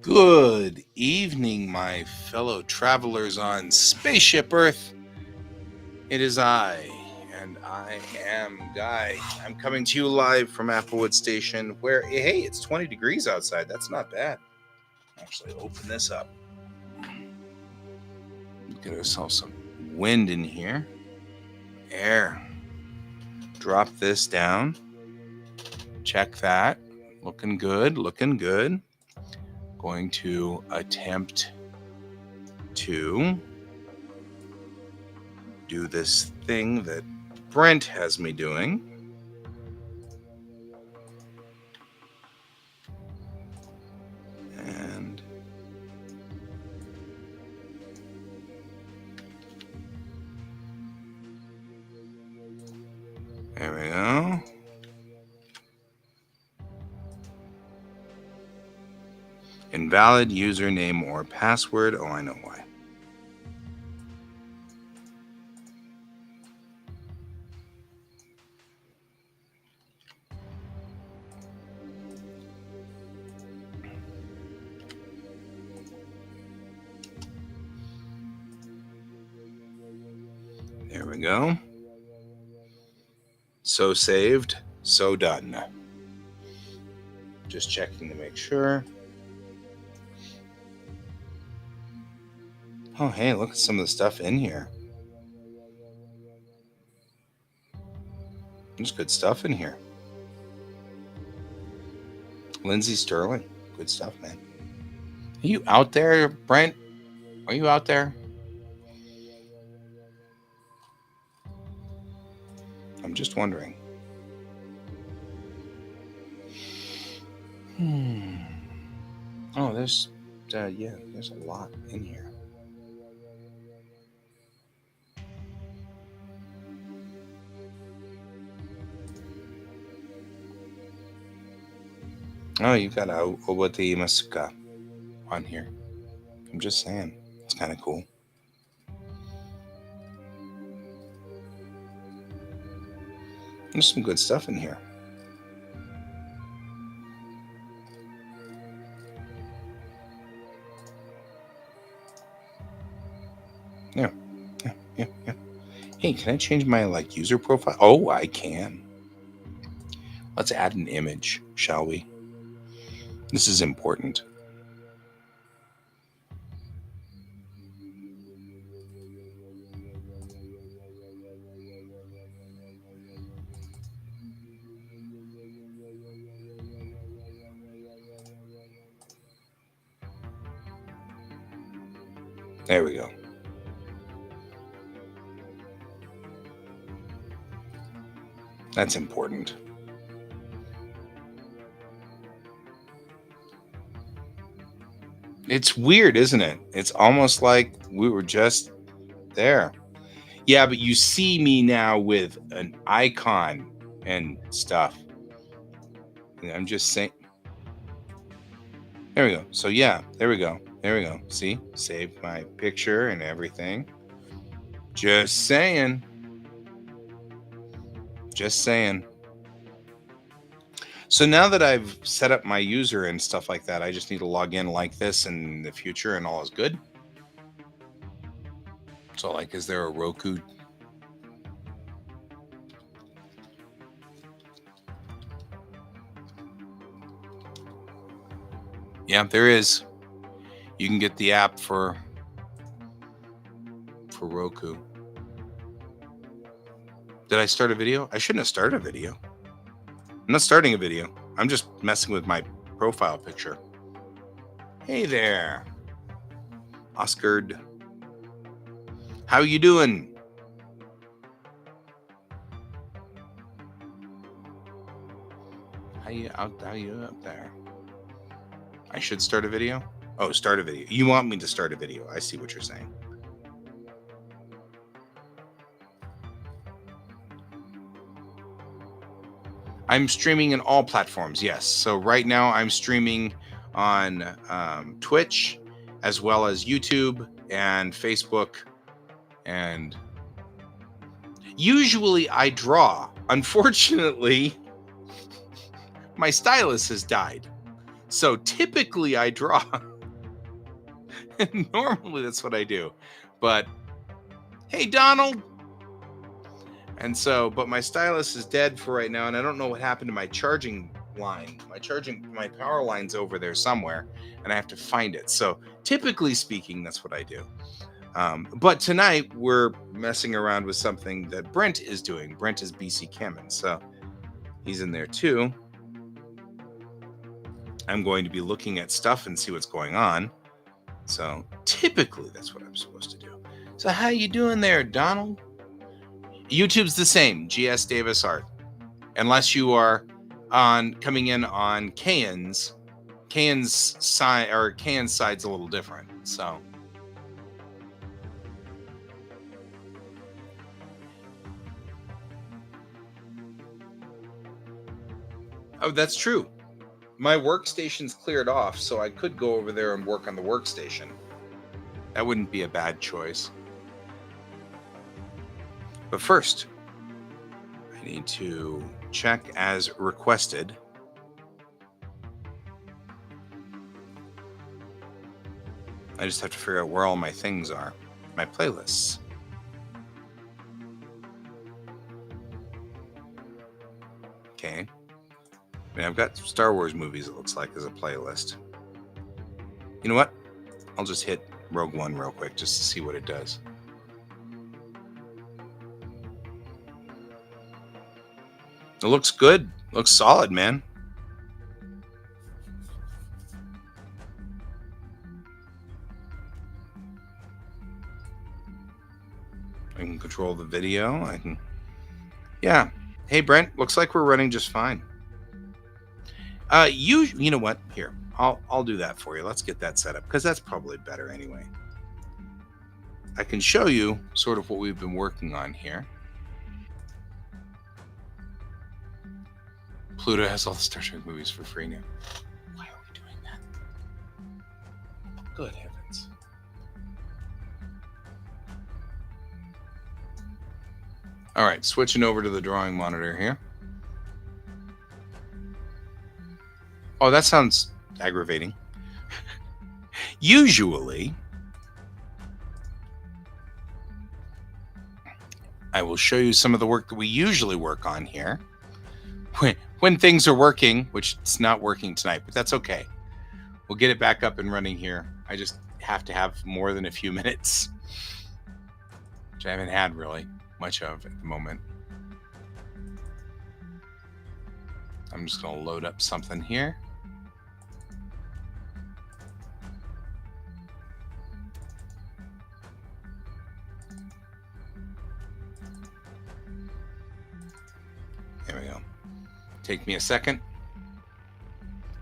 Good evening, my fellow travelers on Spaceship Earth. It is I, and I am Guy. I'm coming to you live from Applewood Station, where, hey, it's 20 degrees outside. That's not bad. Actually, open this up. Get ourselves some wind in here. Air. Drop this down. Check that. Looking good, looking good. Going to attempt to do this thing that Brent has me doing. And there we go. Invalid username or password. Oh, I know why. There we go. So saved, so done. Just checking to make sure. Oh, hey, look at some of the stuff in here. There's good stuff in here. Lindsay Sterling. Good stuff, man. Are you out there, Brent? Are you out there? I'm just wondering. Oh, there's a lot in here. Oh, you got Obati Masuka on here. I'm just saying. It's kind of cool. There's some good stuff in here. Yeah. Hey, can I change my user profile? Oh, I can. Let's add an image, shall we? This is important. There we go. That's important. It's weird, isn't it? It's almost like we were just there. Yeah, but you see me now with an icon and stuff. I'm just saying. There we go. So yeah, there we go. See? Saved my picture and everything. Just saying. So now that I've set up my user and stuff like that, I just need to log in like this in the future and all is good. So is there a Roku? Yeah, there is. You can get the app for Roku. Did I start a video? I shouldn't have started a video. I'm not starting a video. I'm just messing with my profile picture. Hey there, Oscar. How you doing? How you out there? I should start a video? Oh, start a video. You want me to start a video. I see what you're saying. I'm streaming in all platforms, yes. So right now I'm streaming on Twitch, as well as YouTube and Facebook. And usually I draw. Unfortunately, my stylus has died. So typically I draw. Normally that's what I do. But hey, Donald. And so, but my stylus is dead for right now, and I don't know what happened to my charging line. My power line's over there somewhere, and I have to find it. So, typically speaking, that's what I do. But tonight we're messing around with something that Brent is doing. Brent is BC Cammon, so he's in there too. I'm going to be looking at stuff and see what's going on. So typically that's what I'm supposed to do. So how you doing there, Donald? YouTube's the same, GS Davis Art. Unless you are coming in on Kayan's side, or Kayan's side's a little different. So oh, that's true. My workstation's cleared off, so I could go over there and work on the workstation. That wouldn't be a bad choice. But first, I need to check as requested. I just have to figure out where all my things are, my playlists. Okay. I mean, I've got Star Wars movies, it looks like, as a playlist. You know what? I'll just hit Rogue One real quick just to see what it does. It looks good. Looks solid, man. I can control the video. I can... Yeah. Hey, Brent, looks like we're running just fine. You know what? Here, I'll do that for you. Let's get that set up, because that's probably better anyway. I can show you sort of what we've been working on here. Pluto has all the Star Trek movies for free now. Why are we doing that? Good heavens. All right, switching over to the drawing monitor here. Oh, that sounds aggravating. Usually, I will show you some of the work that we usually work on here. When things are working, which it's not working tonight, but that's okay. We'll get it back up and running here. I just have to have more than a few minutes, which I haven't had really much of at the moment. I'm just going to load up something here. There we go. Take me a second.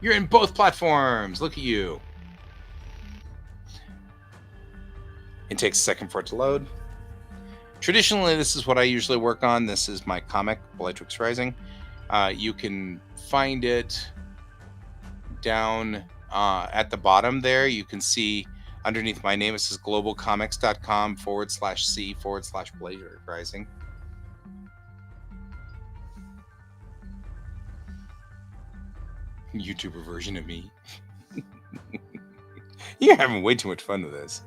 You're in both platforms. Look at you. It takes a second for it to load. Traditionally, this is what I usually work on. This is my comic, Bellatrix Rising. You can find it down at the bottom there. You can see underneath my name, it says globalcomics.com/C/Bellatrix Rising. YouTuber version of me. You're having way too much fun with this.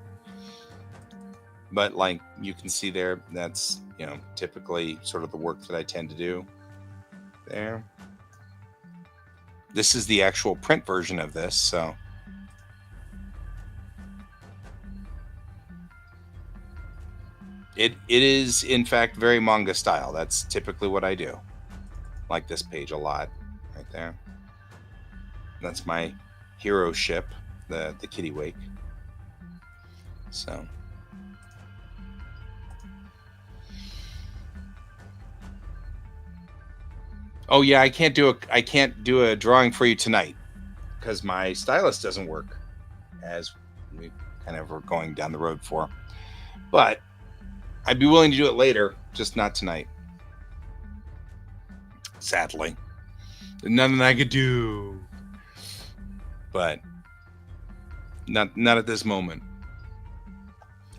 But like you can see there, that's, you know, typically sort of the work that I tend to do there. This is the actual print version of this, so it is in fact very manga style. That's typically what I do. Like this page a lot right there. That's my hero ship, the Kitty Wake. So oh yeah, I can't do a drawing for you tonight because my stylus doesn't work, as we kind of were going down the road for. But I'd be willing to do it later, just not tonight. Sadly, nothing I could do. But not at this moment.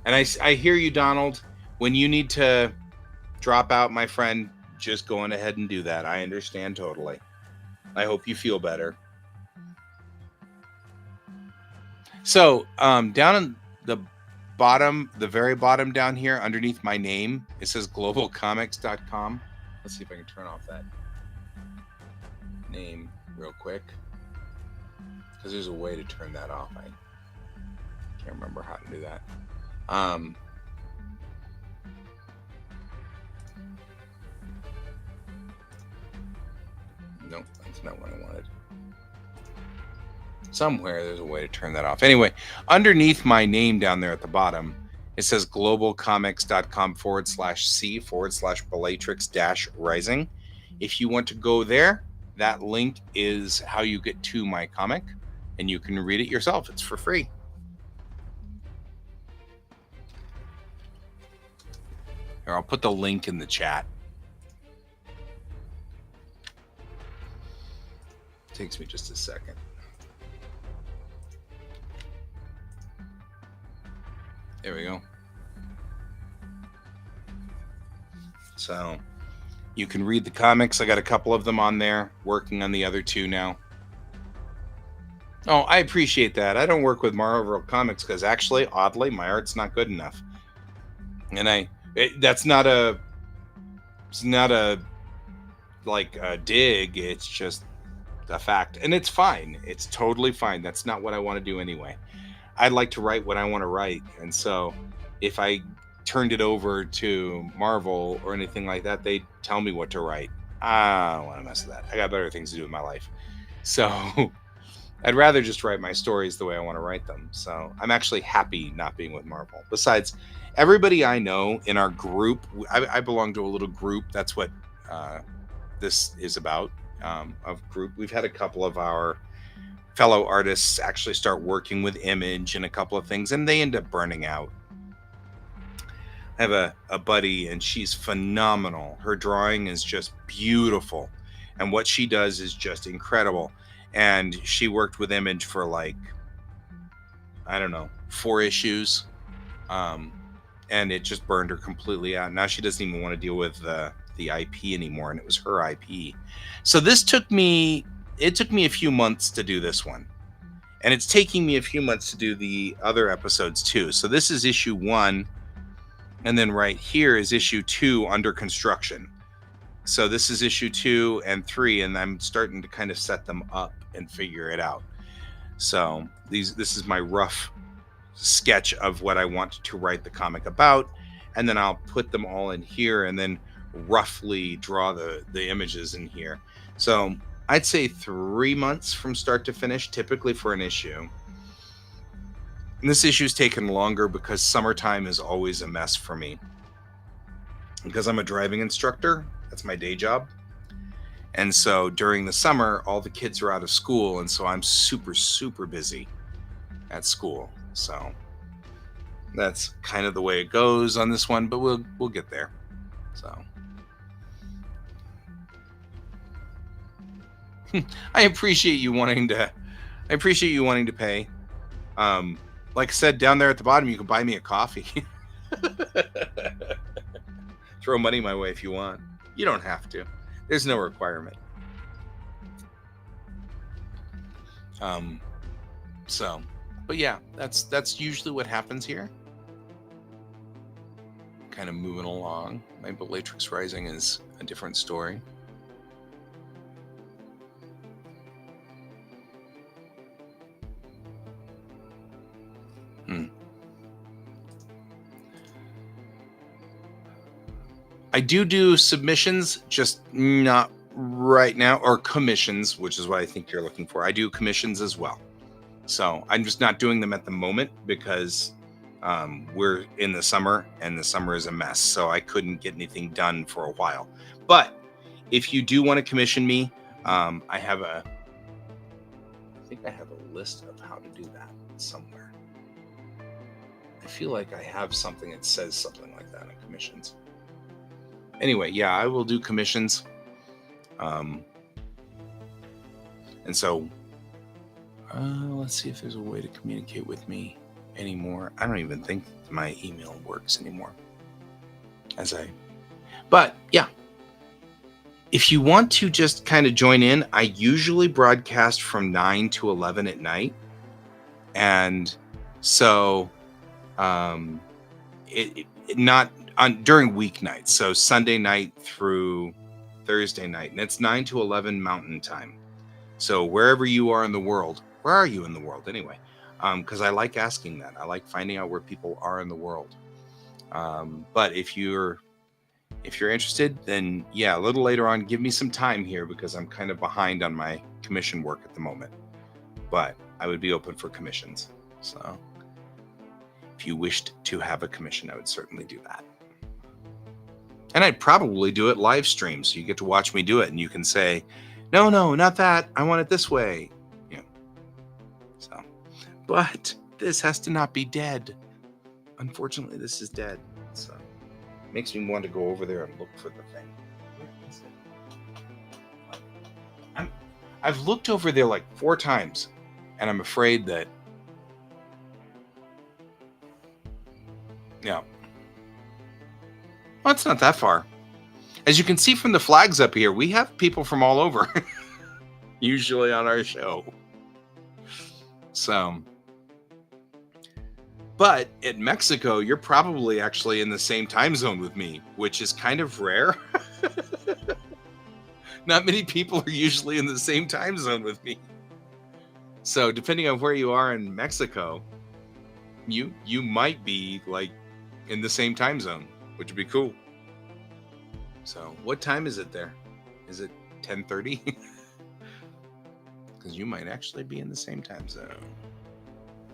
And I hear you, Donald. When you need to drop out, my friend, just go on ahead and do that. I understand totally. I hope you feel better. So down in the bottom, the very bottom down here, underneath my name, it says globalcomics.com. Let's see if I can turn off that name real quick, because there's a way to turn that off. I can't remember how to do that. Nope, that's not what I wanted. Somewhere there's a way to turn that off. Anyway, underneath my name down there at the bottom, it says globalcomics.com/C/Bellatrix-Rising. If you want to go there, that link is how you get to my comic, and you can read it yourself. It's for free. Here, I'll put the link in the chat. It takes me just a second. There we go. So you can read the comics. I got a couple of them on there, working on the other two now. Oh, I appreciate that. I don't work with Marvel Comics because actually, oddly, my art's not good enough. And that's not a dig. It's just a fact. And it's fine. It's totally fine. That's not what I want to do anyway. I'd like to write what I want to write. And so if I turned it over to Marvel or anything like that, they'd tell me what to write. I don't want to mess with that. I got better things to do in my life. So I'd rather just write my stories the way I want to write them. So I'm actually happy not being with Marvel. Besides, everybody I know in our group, I belong to a little group. That's what this is about, of group. We've had a couple of our fellow artists actually start working with Image and a couple of things, and they end up burning out. I have a buddy, and she's phenomenal. Her drawing is just beautiful, and what she does is just incredible. And she worked with Image for 4 issues, and it just burned her completely out. Now she doesn't even want to deal with the IP anymore, and it was her IP. So it took me a few months to do this one, and it's taking me a few months to do the other episodes too. So this is issue 1, and then right here is issue 2 under construction. So this is issue 2 and 3, and I'm starting to kind of set them up and figure it out. So this is my rough sketch of what I want to write the comic about, and then I'll put them all in here and then roughly draw the images in here. So I'd say 3 months from start to finish, typically for an issue. And this issue's taken longer because summertime is always a mess for me. Because I'm a driving instructor, that's my day job. And so during the summer, all the kids are out of school, and so I'm super, super busy at school. So that's kind of the way it goes on this one, but we'll get there. So I appreciate you wanting to pay. Like I said, down there at the bottom, you can buy me a coffee. Throw money my way if you want. You don't have to. There's no requirement. But yeah, that's usually what happens here. Kind of moving along. My Bellatrix Rising is a different story. I do submissions, just not right now, or commissions, which is what I think you're looking for. I do commissions as well. So I'm just not doing them at the moment because we're in the summer, and the summer is a mess. So I couldn't get anything done for a while. But if you do want to commission me, I think I have a list of how to do that somewhere. I feel like I have something that says something like that in commissions. Anyway, yeah, I will do commissions. And so let's see if there's a way to communicate with me anymore. I don't even think my email works anymore. But yeah, if you want to just kind of join in, I usually broadcast from 9 to 11 at night. And so not on during weeknights, so Sunday night through Thursday night, and it's 9 to 11 Mountain Time. So wherever you are in the world, where are you in the world anyway? Because I like asking that. I like finding out where people are in the world. But if you're interested, then yeah, a little later on, give me some time here because I'm kind of behind on my commission work at the moment. But I would be open for commissions. So if you wished to have a commission, I would certainly do that. And I'd probably do it live stream, so you get to watch me do it, and you can say, "No, not that. I want it this way." Yeah. So, but this has to not be dead. Unfortunately, this is dead. So, it makes me want to go over there and look for the thing. Where is it? I've looked over there like 4 times, and I'm afraid that. Yeah. Well, it's not that far. As you can see from the flags up here, we have people from all over, usually on our show. So, but in Mexico, you're probably actually in the same time zone with me, which is kind of rare. Not many people are usually in the same time zone with me. So, depending on where you are in Mexico, you might be like in the same time zone, which would be cool. So, what time is it there? Is it 10:30? Because you might actually be in the same time zone,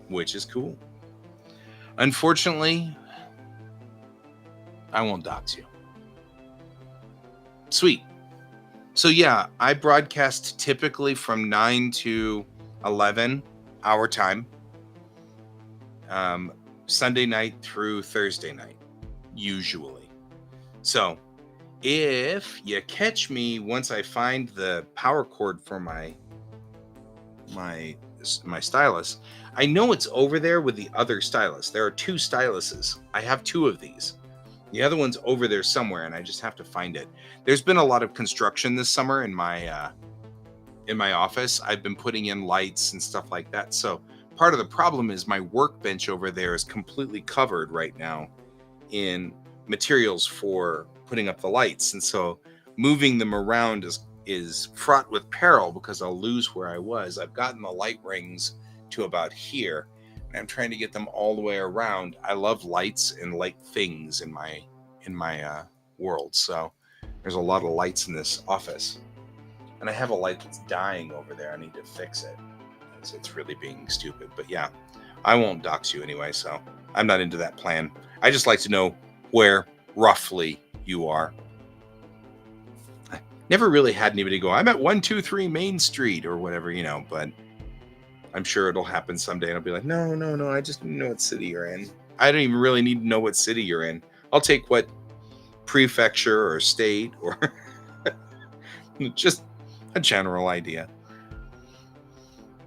which is cool. Unfortunately, I won't dox you. Sweet. So yeah, I broadcast typically from 9 to 11 our time, Sunday night through Thursday night, usually. So if you catch me once I find the power cord for my stylus, I know it's over there with the other stylus. There are 2 styluses. I have 2 of these. The other one's over there somewhere, and I just have to find it. There's been a lot of construction this summer in my office. I've been putting in lights and stuff like that. So part of the problem is my workbench over there is completely covered right now in materials for putting up the lights, and so moving them around is fraught with peril because I'll lose where I was. I've gotten the light rings to about here, and I'm trying to get them all the way around. I love lights and light things in my world, so there's a lot of lights in this office, and I have a light that's dying over there. I need to fix it because it's really being stupid. But yeah, I won't dox you anyway, so I'm not into that plan. I just like to know where roughly you are. I never really had anybody go, "I'm at 123 Main Street" or whatever, but I'm sure it'll happen someday. And I'll be like, no, I just know what city you're in. I don't even really need to know what city you're in. I'll take what prefecture or state or just a general idea.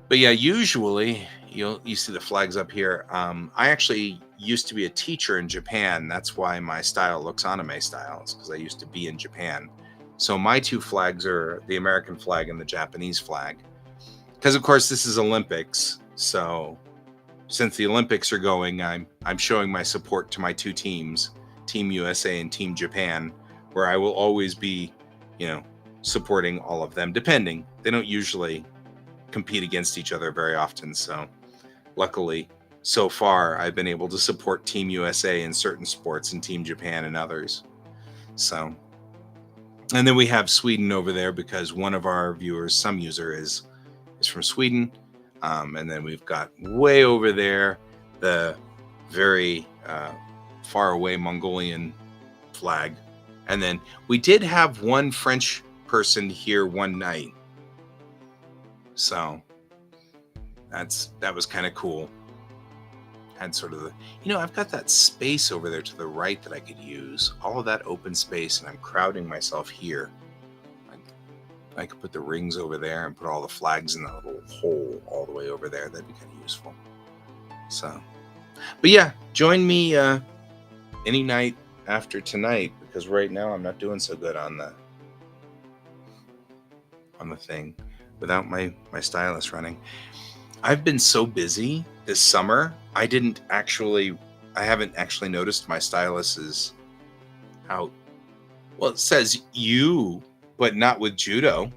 But yeah, usually you see the flags up here. I actually used to be a teacher in Japan. That's why my style looks anime style. It's because I used to be in Japan. So my 2 flags are the American flag and the Japanese flag. Because of course this is Olympics. So since the Olympics are going, I'm showing my support to my 2 teams, Team USA and Team Japan, where I will always be, supporting all of them, depending. They don't usually compete against each other very often. So luckily, so far, I've been able to support Team USA in certain sports and Team Japan in others. So, and then we have Sweden over there because one of our viewers, some user, is from Sweden. And then we've got way over there the very far away Mongolian flag. And then we did have one French person here one night. So that was kind of cool. Had sort of I've got that space over there to the right that I could use. All of that open space, and I'm crowding myself here. I could put the rings over there and put all the flags in that little hole all the way over there. That'd be kind of useful. So, but yeah, join me any night after tonight, because right now I'm not doing so good on the thing without my stylus running. I've been so busy this summer, I haven't actually noticed my stylus is out. Well, it says you, but not with judo.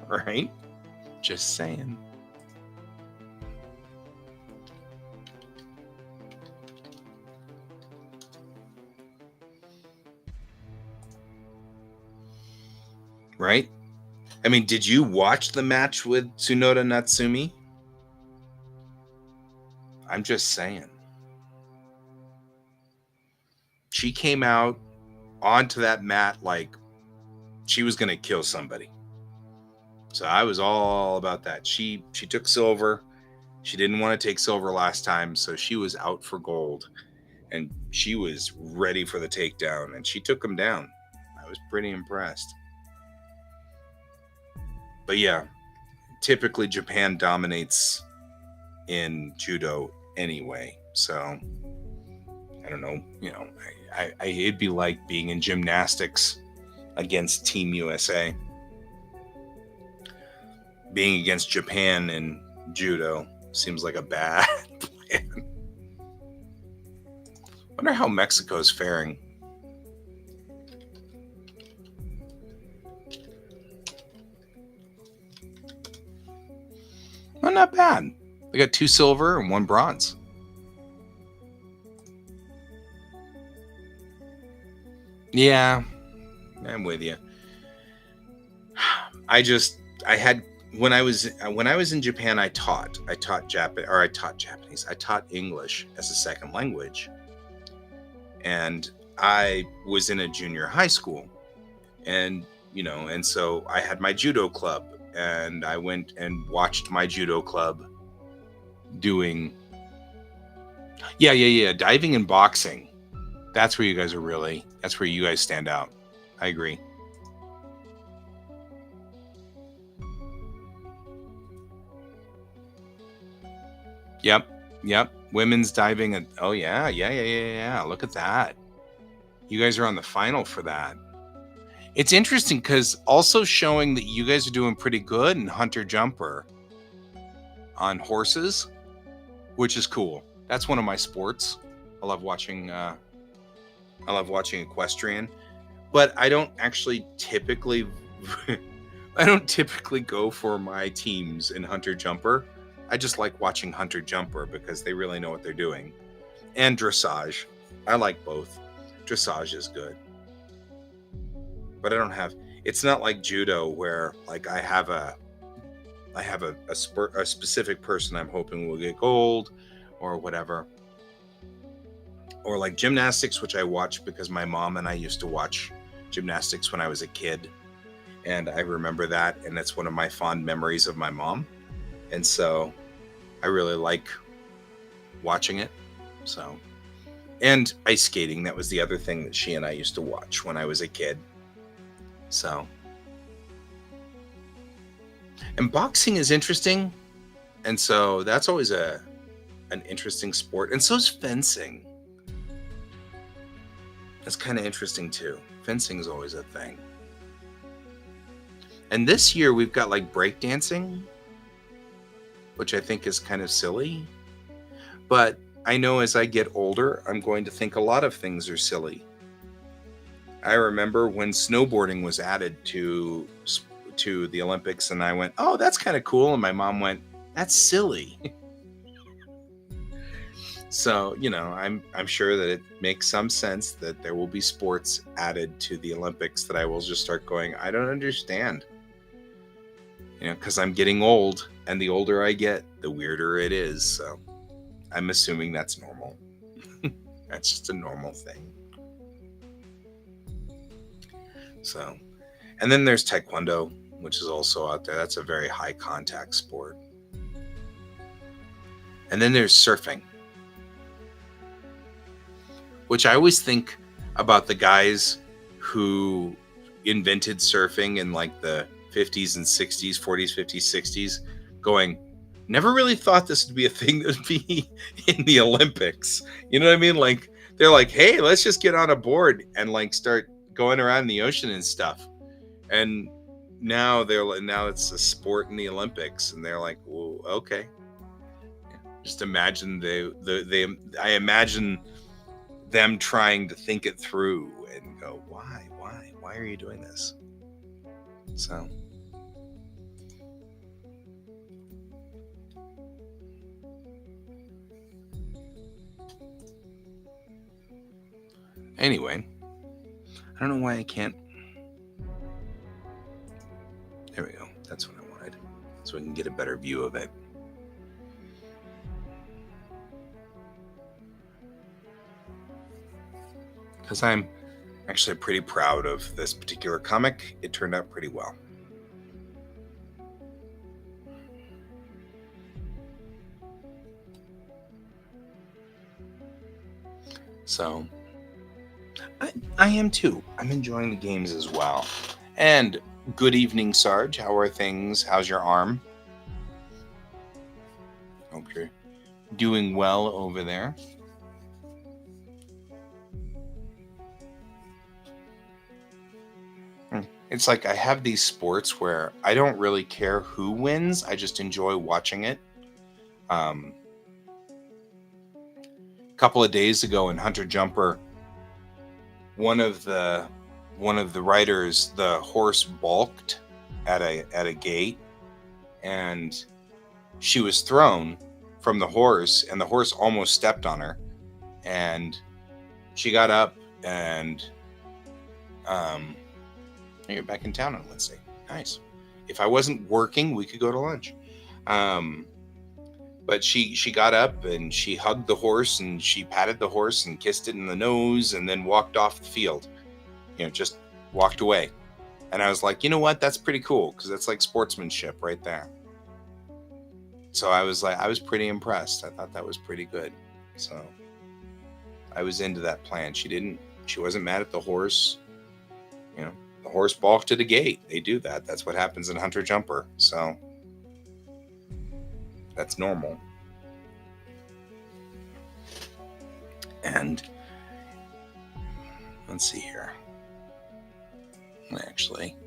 Right? Just saying. Right? I mean, did you watch the match with Tsunoda Natsumi? I'm just saying. She came out onto that mat like she was going to kill somebody. So I was all about that. She took silver. She didn't want to take silver last time, so she was out for gold. And she was ready for the takedown, and she took him down. I was pretty impressed. But yeah, typically Japan dominates in judo anyway. So I don't know, it'd be like being in gymnastics against Team USA. Being against Japan in judo seems like a bad plan. Wonder how Mexico's faring. Well, not bad. They got 2 silver and 1 bronze. Yeah, I'm with you. When I was in Japan, I taught Japanese. I taught English as a second language. And I was in a junior high school, and so I had my judo club, and I went and watched my judo club doing diving and boxing. That's where you guys stand out. I agree. Yep. Women's diving. Oh yeah. Look at that. You guys are on the final for that. It's interesting because also showing that you guys are doing pretty good in hunter jumper on horses, which is cool. That's one of my sports. I love watching equestrian, but I don't typically go for my teams in hunter jumper. I just like watching hunter jumper because they really know what they're doing. And dressage. I like both. Dressage is good. But it's not like judo where like I have a specific person I'm hoping will get gold or whatever. Or like gymnastics, which I watch because my mom and I used to watch gymnastics when I was a kid. And I remember that, and that's one of my fond memories of my mom. And so I really like watching it. So, and ice skating, that was the other thing that she and I used to watch when I was a kid. So, and boxing is interesting. And so that's always an interesting sport. And so is fencing. That's kind of interesting too. Fencing is always a thing. And this year we've got like breakdancing, which I think is kind of silly. But I know as I get older, I'm going to think a lot of things are silly. I remember when snowboarding was added to the Olympics, and I went, "Oh, that's kind of cool." And my mom went, "That's silly." So, I'm sure that it makes some sense that there will be sports added to the Olympics that I will just start going, I don't understand. Because I'm getting old, and the older I get, the weirder it is. So I'm assuming that's normal. That's just a normal thing. So, and then there's Taekwondo, which is also out there. That's a very high contact sport. And then there's surfing, which I always think about the guys who invented surfing in like the 50s and 60s, 40s, 50s, 60s, going, never really thought this would be a thing that would be in the Olympics. You know what I mean? Like, they're like, hey, let's just get on a board and like start going around the ocean and stuff. And now it's a sport in the Olympics, and they're like, well, okay. Just imagine I imagine them trying to think it through and go, why are you doing this? So anyway, I don't know why I can't. There we go. That's what I wanted, so we can get a better view of it. Because I'm actually pretty proud of this particular comic. It turned out pretty well. So I am too. I'm enjoying the games as well. And good evening, Sarge. How are things? How's your arm? Hope you're doing well over there. It's like I have these sports where I don't really care who wins. I just enjoy watching it. A couple of days ago in Hunter Jumper, one of the writers, the horse balked at a gate, and she was thrown from the horse, and the horse almost stepped on her, and she got up and you're back in town on Wednesday. Nice. If I wasn't working, we could go to lunch. But she got up and she hugged the horse and she patted the horse and kissed it in the nose and then walked off the field. Just walked away. And I was like, you know what? That's pretty cool, because that's like sportsmanship right there. So I was pretty impressed. I thought that was pretty good. So I was into that plan. She wasn't mad at the horse. The horse balked at a gate. They do that. That's what happens in Hunter Jumper. So that's normal. And let's see here. I actually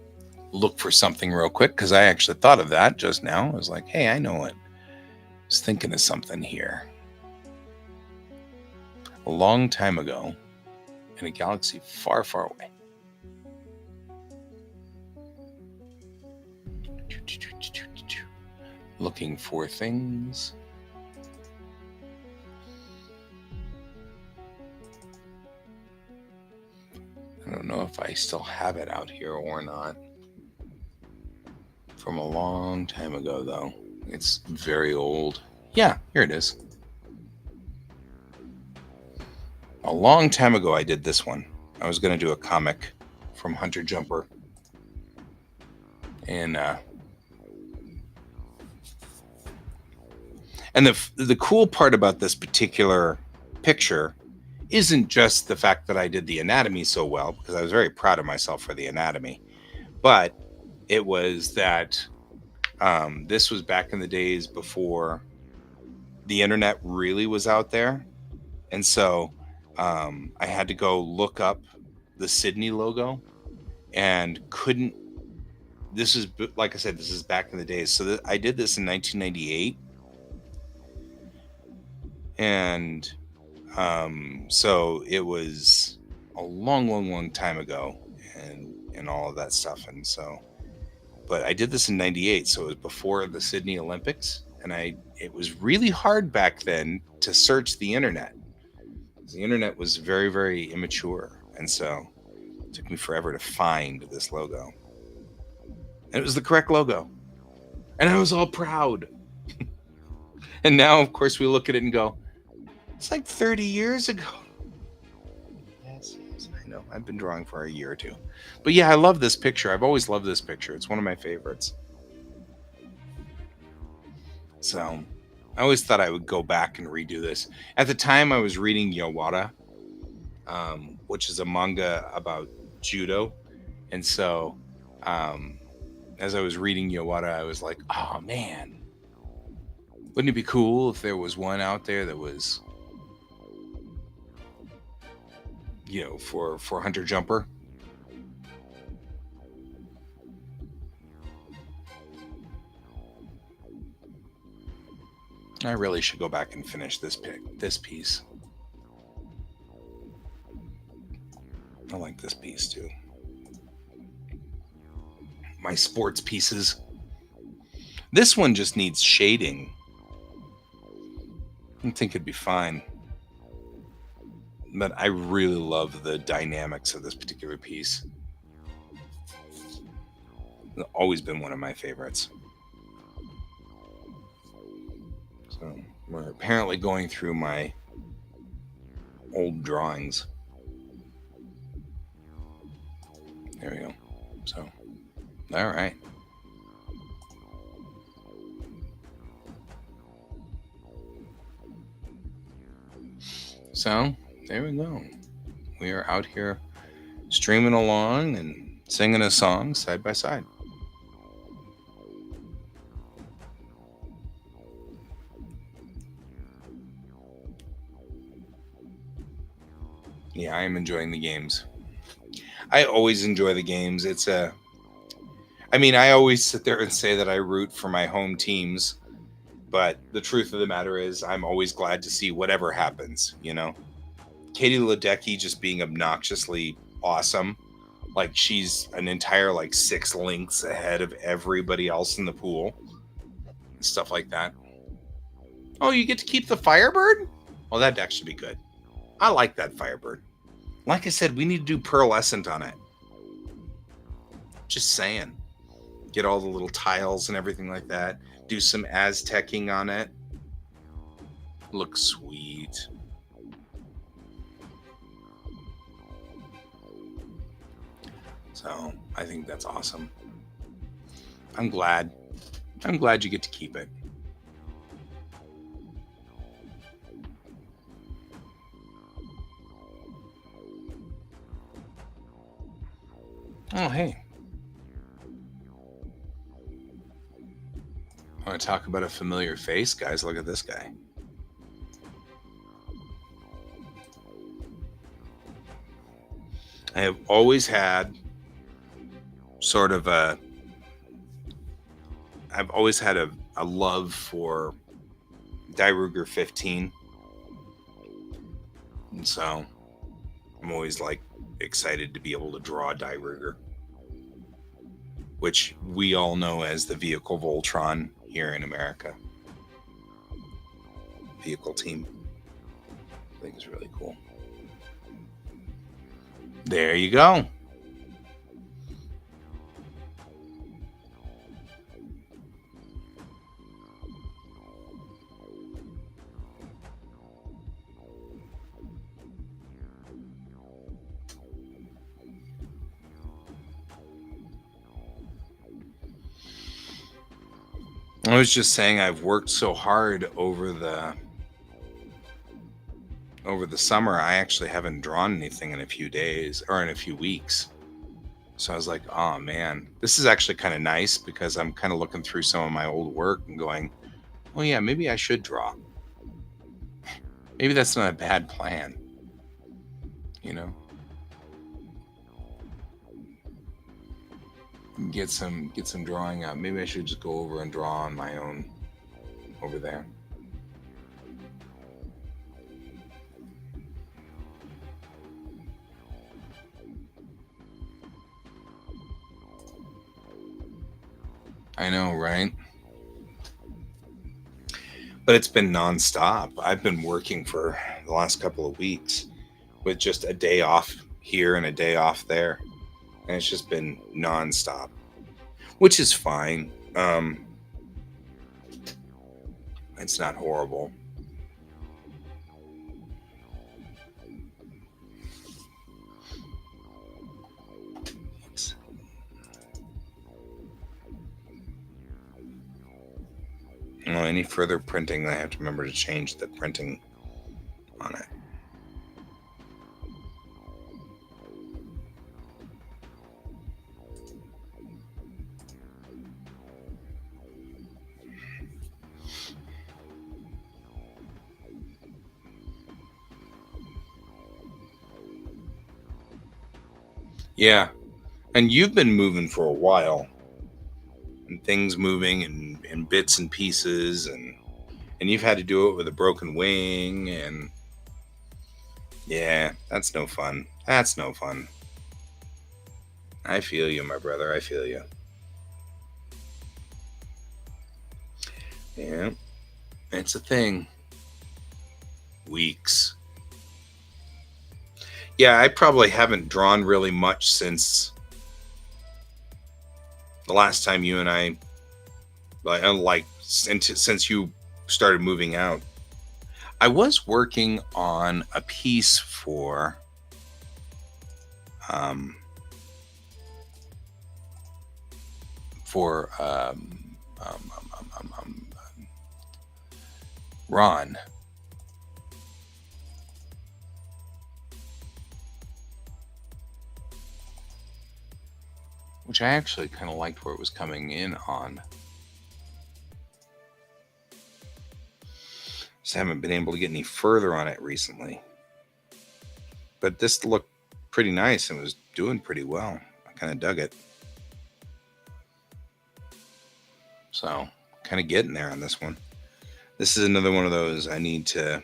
look for something real quick, because I actually thought of that just now. I was like, hey, I know it. I was thinking of something here. A long time ago, in a galaxy far, far away. Looking for things. I don't know if I still have it out here or not. From a long time ago, though. It's very old. Yeah, here it is. A long time ago, I did this one. I was going to do a comic from Hunter Jumper. And the cool part about this particular picture isn't just the fact that I did the anatomy so well, because I was very proud of myself for the anatomy, but it was that this was back in the days before the internet really was out there. And so I had to go look up the Sydney logo and couldn't. This is, like I said, this is back in the days. So I did this in 1998. And so it was a long time ago, and all of that stuff. And so, but I did this in 98. So it was before the Sydney Olympics. And it was really hard back then to search the internet. The internet was very, very immature. And so it took me forever to find this logo. And it was the correct logo. And I was all proud. And now, of course, we look at it and go, it's like 30 years ago. Yes, I know. I've been drawing for a year or two. But yeah, I love this picture. I've always loved this picture. It's one of my favorites. So I always thought I would go back and redo this. At the time, I was reading Yawata, which is a manga about judo. And so as I was reading Yawata, I was like, oh, man. Wouldn't it be cool if there was one out there that was, for Hunter Jumper? I really should go back and finish this piece. I like this piece too. My sports pieces. This one just needs shading. I think it'd be fine. But I really love the dynamics of this particular piece. It's always been one of my favorites. So we're apparently going through my old drawings. There we go. So, all right. So, there we go. We are out here streaming along and singing a song side by side. Yeah, I am enjoying the games. I always enjoy the games. I always sit there and say that I root for my home teams, but the truth of the matter is I'm always glad to see whatever happens, you know? Katie Ledecky just being obnoxiously awesome. Like she's an entire 6 lengths ahead of everybody else in the pool. And stuff like that. Oh, you get to keep the Firebird? Well, that'd actually be good. I like that Firebird. Like I said, we need to do pearlescent on it. Just saying. Get all the little tiles and everything like that. Do some Aztecing on it. Looks sweet. So I think that's awesome. I'm glad you get to keep it. Oh, hey. I want to talk about a familiar face, guys. Look at this guy. I have always had I've always had a love for Ruger 15. And so I'm always excited to be able to draw Ruger, which we all know as the Vehicle Voltron here in America. Vehicle team. I think it's really cool. There you go. I was just saying I've worked so hard over the summer. I actually haven't drawn anything in a few days or in a few weeks. So I was like, oh man, this is actually kind of nice because I'm kind of looking through some of my old work and going, oh yeah, maybe I should draw. Maybe that's not a bad plan. You know? Get some drawing out. Maybe I should just go over and draw on my own over there. I know, right? But it's been nonstop. I've been working for the last couple of weeks with just a day off here and a day off there. And it's just been nonstop, which is fine. It's not horrible. Well, any further printing, I have to remember to change the printing on it. Yeah, and you've been moving for a while, and things moving in bits and pieces, and And you've had to do it with a broken wing, and yeah, that's no fun. That's no fun. I feel you, my brother. I feel you. Yeah, it's a thing. Weeks. Yeah, I probably haven't drawn really much since the last time you and I, since you started moving out. I was working on a piece um, for Ron, which I actually kind of liked where it was coming in on. Just haven't been able to get any further on it recently. But this looked pretty nice and was doing pretty well. I kind of dug it. So, kind of getting there on this one. This is another one of those I need to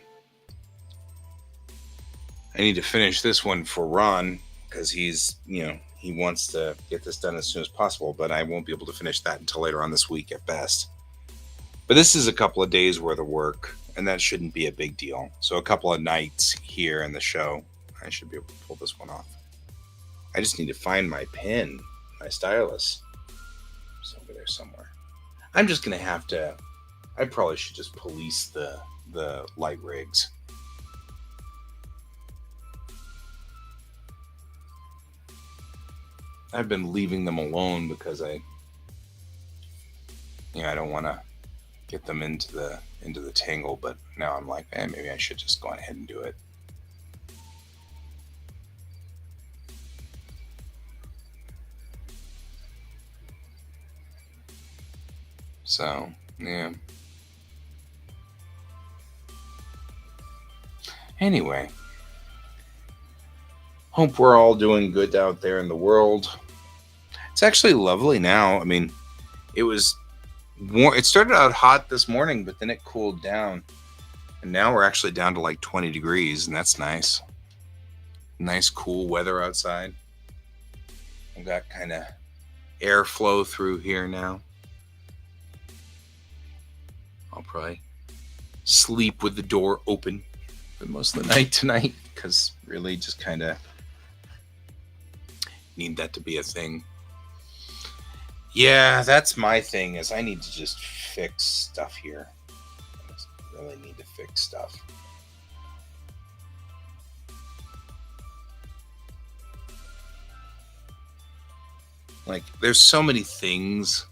finish this one for Ron, because he's, he wants to get this done as soon as possible, but I won't be able to finish that until later on this week at best. But this is a couple of days worth of work, and that shouldn't be a big deal. So a couple of nights here in the show, I should be able to pull this one off. I just need to find my pen, my stylus. It's over there somewhere. I'm just going to have to, I probably should just police the light rigs. I've been leaving them alone because I don't want to get them into the tangle, but now I'm like, maybe I should just go on ahead and do it. So, yeah. Anyway, hope we're all doing good out there in the world. It's actually lovely now. I mean, it was warm. It started out hot this morning, but then it cooled down. And now we're actually down to like 20 degrees, and that's nice. Nice, cool weather outside. I've got kind of airflow through here now. I'll probably sleep with the door open for most of the night tonight, because really just kind of need that to be a thing. Yeah, that's my thing, is I need to just fix stuff here. I just really need to fix stuff. Like, there's so many things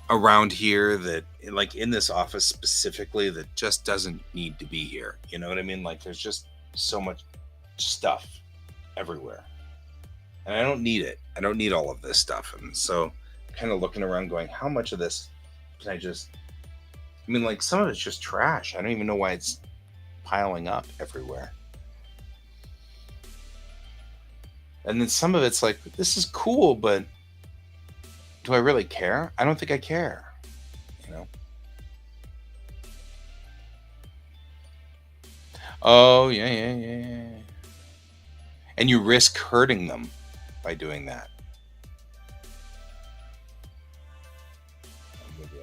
around here that, like in this office specifically, that just doesn't need to be here. You know what I mean? Like, there's just so much stuff everywhere. And I don't need it. I don't need all of this stuff. And so I'm kind of looking around going, how much of this can I just... I mean, like, some of it's just trash. I don't even know why it's piling up everywhere. And then some of it's like, this is cool, but do I really care? I don't think I care. You know? Oh, yeah. And you risk hurting them by doing that. I'm with you.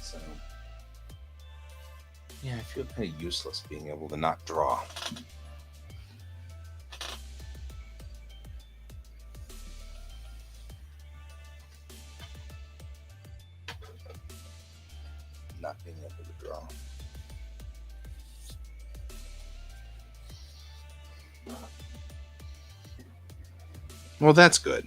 So, yeah, I feel kind of useless being able to not draw. Not being able to draw. Well, that's good.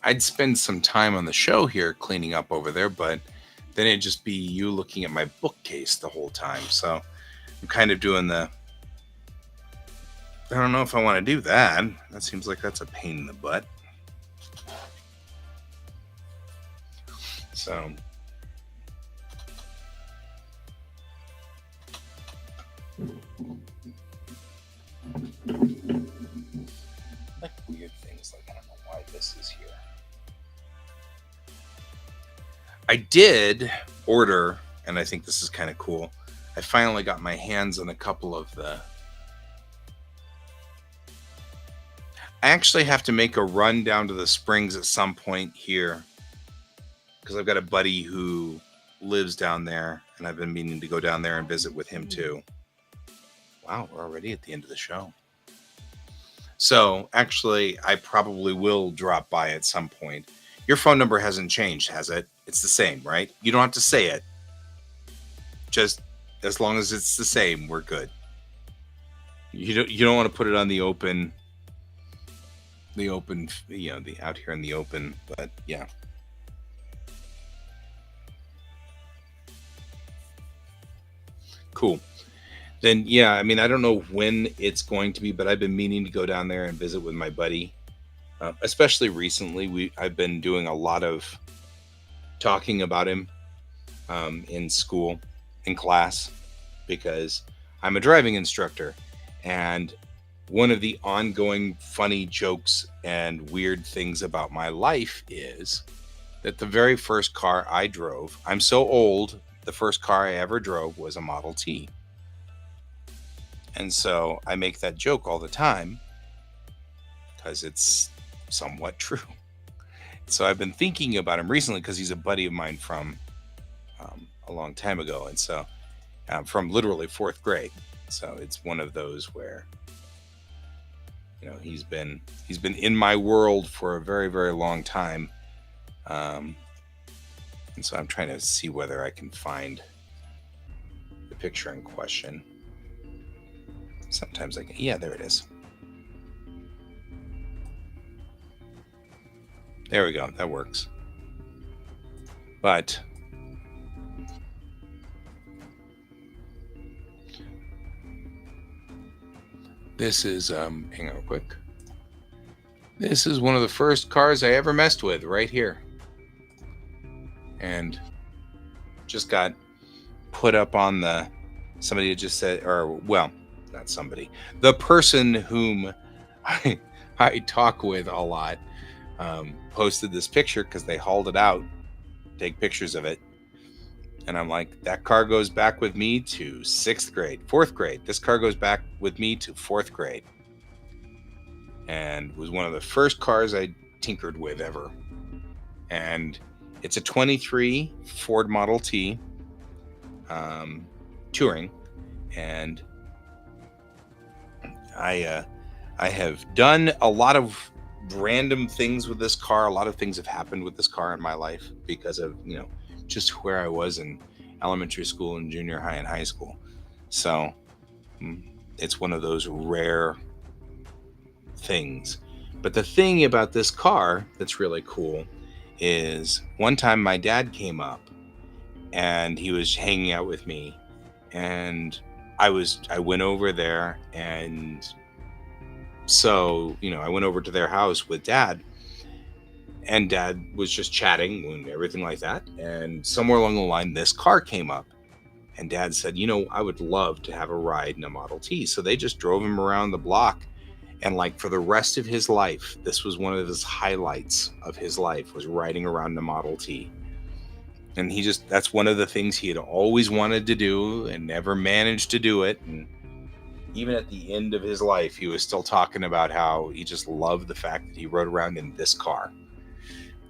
I'd spend some time on the show here cleaning up over there, but then it'd just be you looking at my bookcase the whole time. So I'm kind of doing I don't know if I want to do that. That seems like that's a pain in the butt. So like weird things, like I don't know why this is here. I did order, and I think this is kind of cool. I finally got my hands on a couple of the. I actually have to make a run down to the Springs at some point here because I've got a buddy who lives down there, and I've been meaning to go down there and visit with him too. Wow, we're already at the end of the show. So actually, I probably will drop by at some point. Your phone number hasn't changed, has it? It's the same, right? You don't have to say it. Just as long as it's the same, we're good. You don't want to put it on the open, the out here in the open, but yeah. Cool. Then yeah, I mean, I don't know when it's going to be, but I've been meaning to go down there and visit with my buddy. Especially recently, I've been doing a lot of talking about him in school, in class, because I'm a driving instructor, and one of the ongoing funny jokes and weird things about my life is that the very first car I drove, I'm so old, the first car I ever drove was a Model T. And so I make that joke all the time because it's somewhat true. So I've been thinking about him recently because he's a buddy of mine from a long time ago. And so from literally fourth grade. So it's one of those where, he's been in my world for a very, very long time. And so I'm trying to see whether I can find the picture in question. Sometimes I can. Yeah, there it is. There we go. That works. But this is hang on real quick. This is one of the first cars I ever messed with right here. And just got put up on somebody had just said, or well, not somebody, the person whom I talk with a lot posted this picture because they hauled it out, take pictures of it. And I'm like, that car goes back with me to 4th grade. This car goes back with me to 4th grade. And was one of the first cars I tinkered with ever. And it's a 23 Ford Model T touring. And I have done a lot of random things with this car. A lot of things have happened with this car in my life because of, just where I was in elementary school and junior high and high school. So it's one of those rare things. But the thing about this car that's really cool is one time my dad came up and he was hanging out with me, and I went over there, and so I went over to their house with Dad, and Dad was just chatting and everything like that, and somewhere along the line this car came up, and Dad said, I would love to have a ride in a Model T. So they just drove him around the block, and like for the rest of his life, this was one of his highlights of his life, was riding around the Model T. And that's one of the things he had always wanted to do and never managed to do it. And even at the end of his life, he was still talking about how he just loved the fact that he rode around in this car.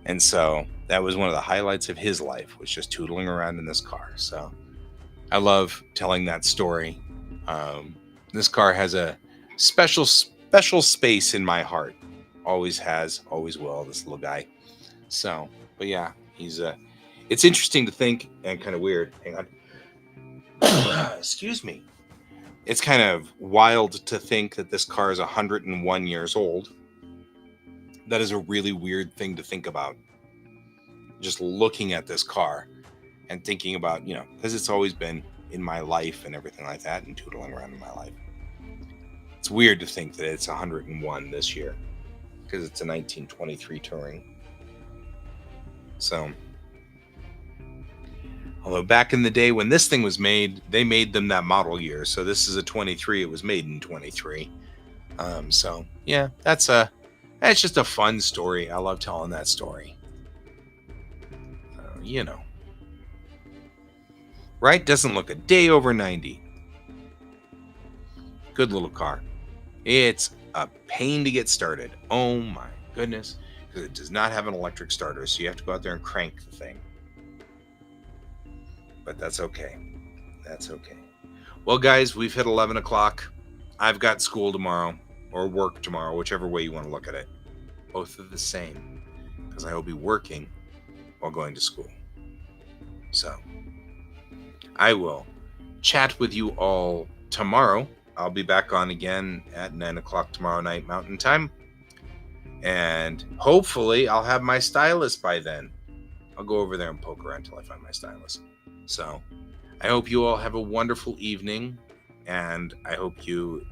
And so that was one of the highlights of his life, was just tootling around in this car. So I love telling that story. This car has a special space in my heart. Always has, always will, this little guy. So, but yeah, it's interesting to think, and kind of weird. Hang on. Excuse me. It's kind of wild to think that this car is 101 years old. That is a really weird thing to think about. Just looking at this car and thinking about, because it's always been in my life and everything like that, and tootling around in my life. It's weird to think that it's 101 this year because it's a 1923 touring. So Although back in the day when this thing was made, they made them that model year. So this is a 23. It was made in 23. So yeah, that's just a fun story. I love telling that story. You know, right? Doesn't look a day over 90. Good little car. It's a pain to get started. Oh my goodness. Because it does not have an electric starter. So you have to go out there and crank the thing. But that's okay. That's okay. Well, guys, we've hit 11 o'clock. I've got school tomorrow, or work tomorrow, whichever way you want to look at it. Both are the same, because I will be working while going to school. So I will chat with you all tomorrow. I'll be back on again at 9 o'clock tomorrow night Mountain Time. And hopefully I'll have my stylus by then. I'll go over there and poke around until I find my stylus. So I hope you all have a wonderful evening, and I hope you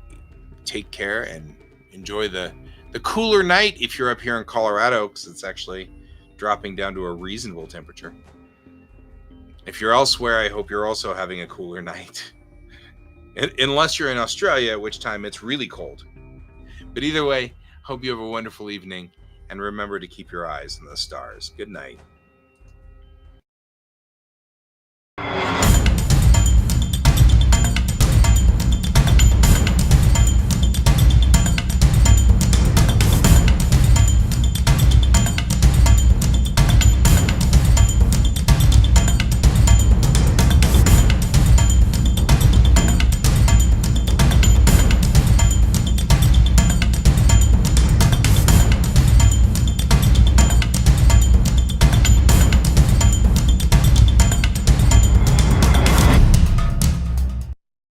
take care and enjoy the cooler night if you're up here in Colorado, because it's actually dropping down to a reasonable temperature. If you're elsewhere, I hope you're also having a cooler night. Unless you're in Australia, at which time it's really cold. But either way, hope you have a wonderful evening, and remember to keep your eyes on the stars. Good night.